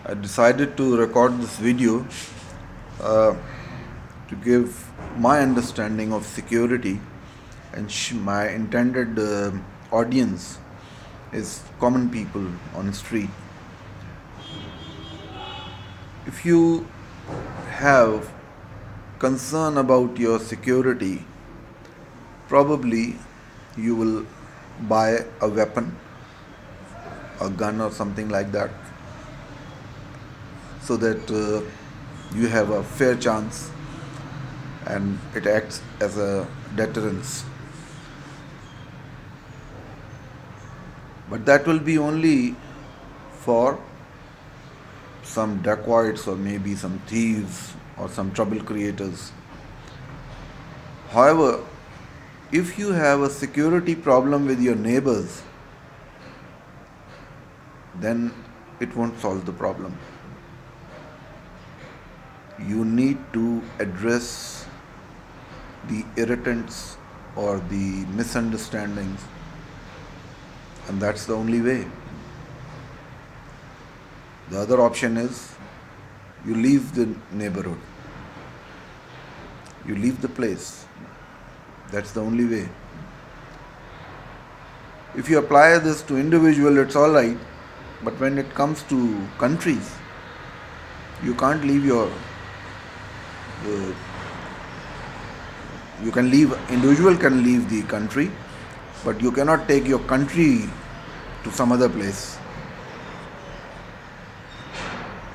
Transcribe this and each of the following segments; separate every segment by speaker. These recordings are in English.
Speaker 1: I decided to record this video uh, to give my understanding of security, and my intended audience is common people on the street. If you have concern about your security, probably you will buy a weapon, a gun or something like that, so that you have a fair chance and it acts as a deterrence. But that will be only for some dacoits or maybe some thieves or some trouble creators. However, if you have a security problem with your neighbors, then it won't solve the problem. You need to address the irritants or the misunderstandings, and that's the only way. The other option is you leave the neighborhood, you leave the place. That's the only way. If you apply this to individual, it's all right, but when it comes to countries, you can't leave your uh, you can leave, individual can leave the country, but you cannot take your country to some other place.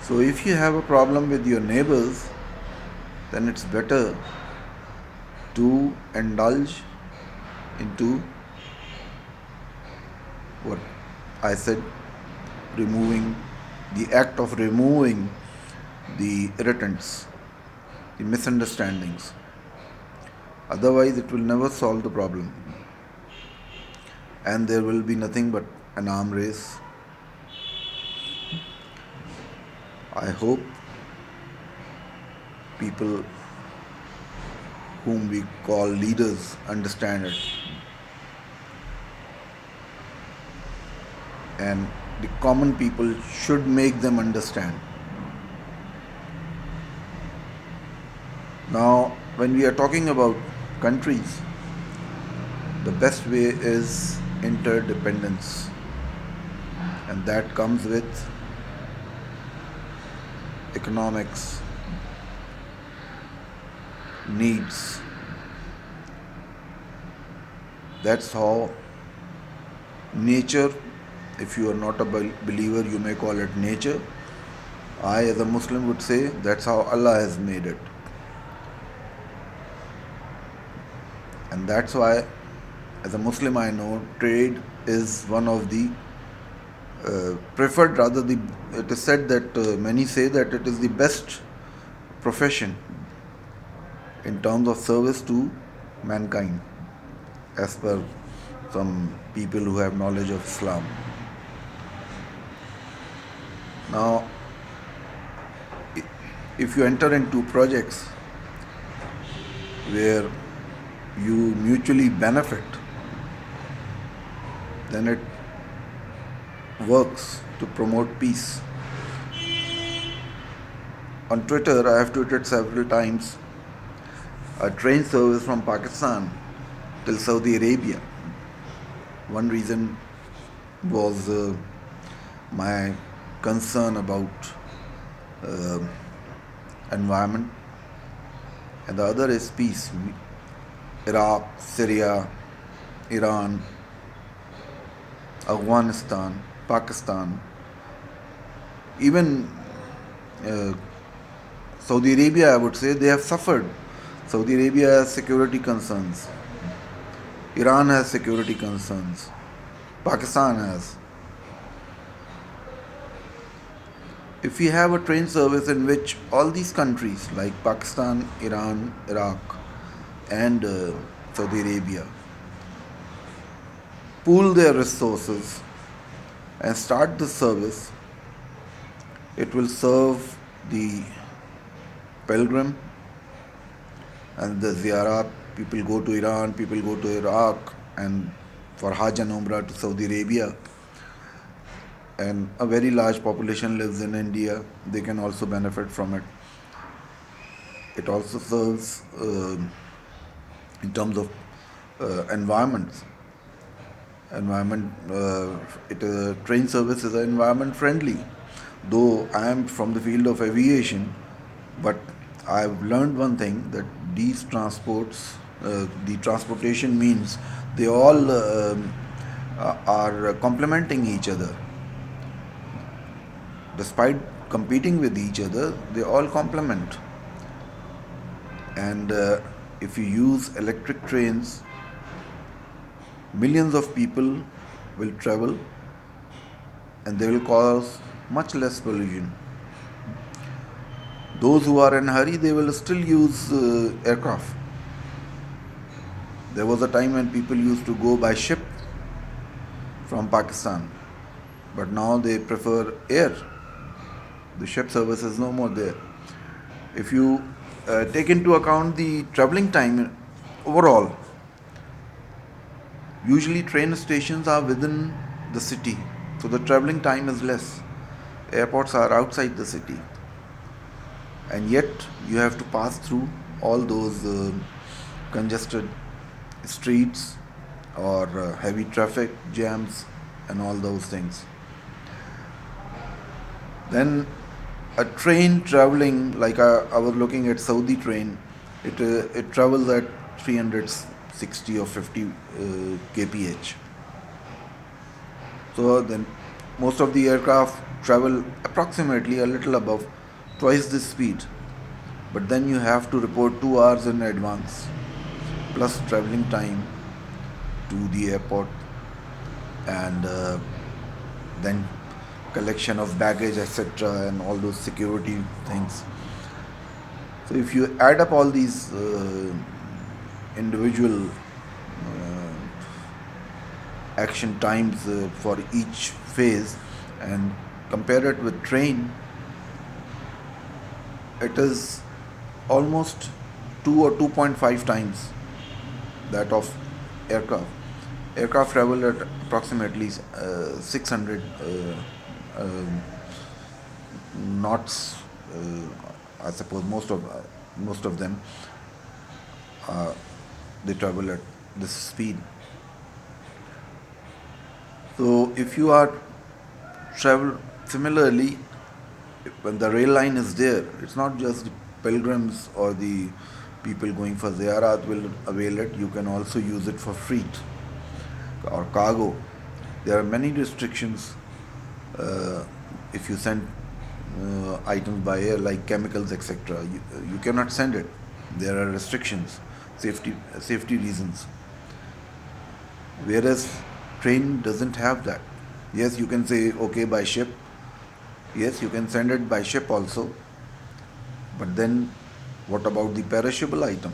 Speaker 1: So if you have a problem with your neighbors, then it's better to indulge into what I said, removing the act of removing the irritants, the misunderstandings. Otherwise, it will never solve the problem, and there will be nothing but an arm race. I hope people whom we call leaders understand it, and the common people should make them understand. Now, when we are talking about countries, the best way is interdependence, and that comes with economics, needs. That's how nature, if you are not a believer, you may call it nature. I, as a Muslim, would say that's how Allah has made it. And that's why, as a Muslim, I know trade is one of the preferred, rather, it is said that many say that it is the best profession in terms of service to mankind, as per some people who have knowledge of Islam. Now, if you enter into projects where you mutually benefit, then it works to promote peace. On Twitter, I have tweeted several times a train service from Pakistan till Saudi Arabia. One reason was my concern about uh, environment, and the other is peace. Iraq, Syria, Iran, Afghanistan, Pakistan, even uh, Saudi Arabia, I would say, they have suffered. Saudi Arabia has security concerns. Iran has security concerns. Pakistan has. If we have a train service in which all these countries like Pakistan, Iran, Iraq, and Saudi Arabia pool their resources and start the service, it will serve the pilgrim and the ziaraat. People go to Iran, people go to Iraq, and for Hajj and Umrah to Saudi Arabia. and a very large population lives in India, they can also benefit from it. It also serves in terms of environments. Environment, train service is environment friendly. Though I am from the field of aviation, but I've learned one thing that these transports, the transportation means they all are complementing each other. Despite competing with each other, they all complement. And if you use electric trains, millions of people will travel and they will cause much less pollution. Those who are in a hurry, they will still use aircraft. There was a time when people used to go by ship from Pakistan, but now they prefer air. The ship service is no more there. If you take into account the traveling time overall, usually train stations are within the city, so the traveling time is less. Airports are outside the city, and yet you have to pass through all those congested streets or heavy traffic jams and all those things. Then a train traveling, like I was looking at Saudi train, it travels at 360 or 50 kph. So then most of the aircraft travel approximately a little above twice this speed. But then you have to report 2 hours in advance, plus traveling time to the airport, and then collection of baggage, etc., and all those security things. So if you add up all these individual action times for each phase and compare it with train, it is almost 2 or 2.5 times that of aircraft. Aircraft travel at approximately 600 knots. I suppose most of them they travel at this speed. So if you are travel similarly, when the rail line is there, it's not just the pilgrims or the people going for ziaraat will avail it. You can also use it for freight or cargo. There are many restrictions if you send items by air like chemicals, etc. You cannot send it. There are restrictions, safety reasons. Whereas train doesn't have that. Yes, you can say okay by ship. Yes, you can send it by ship also. But then what about the perishable item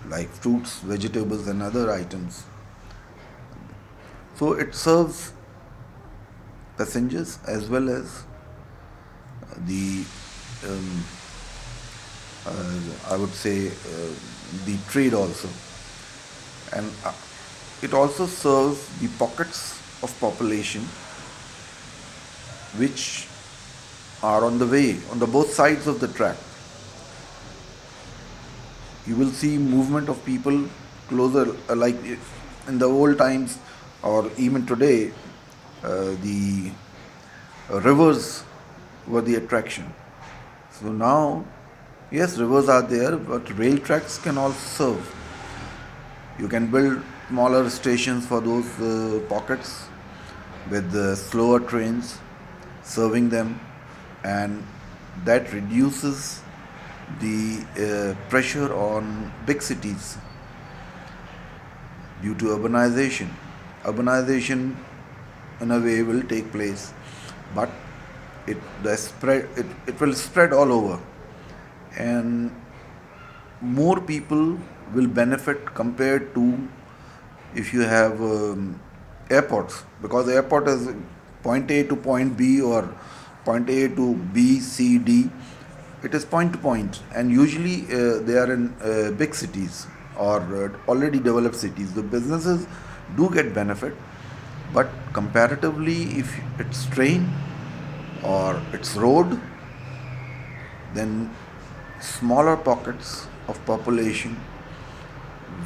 Speaker 1: like fruits, vegetables, and other items? So it serves passengers as well as the um, I would say the trade also, and it also serves the pockets of population which are on the way on the both sides of the track. You will see movement of people closer, like in the old times or even today, the rivers were the attraction. So now, yes, rivers are there, but rail tracks can also serve. You can build smaller stations for those pockets with slower trains serving them, and that reduces the pressure on big cities due to urbanization. Urbanization, in a way, will take place, but it will spread all over, and more people will benefit compared to if you have airports, because the airport is point A to point B or point A to B, C, D. It is point to point, and usually they are in big cities or already developed cities. The businesses do get benefit, But comparatively, if it's train or it's road, then smaller pockets of population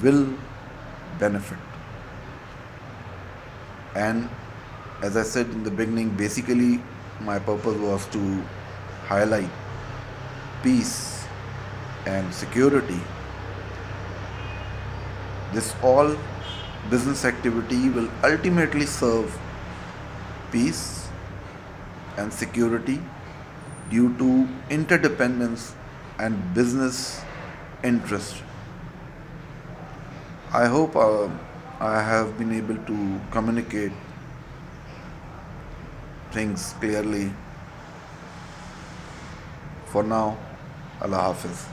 Speaker 1: will benefit. And as I said in the beginning, basically my purpose was to highlight peace and security. This all business activity will ultimately serve peace and security due to interdependence and business interest. I hope I have been able to communicate things clearly. For now, Allah Hafiz.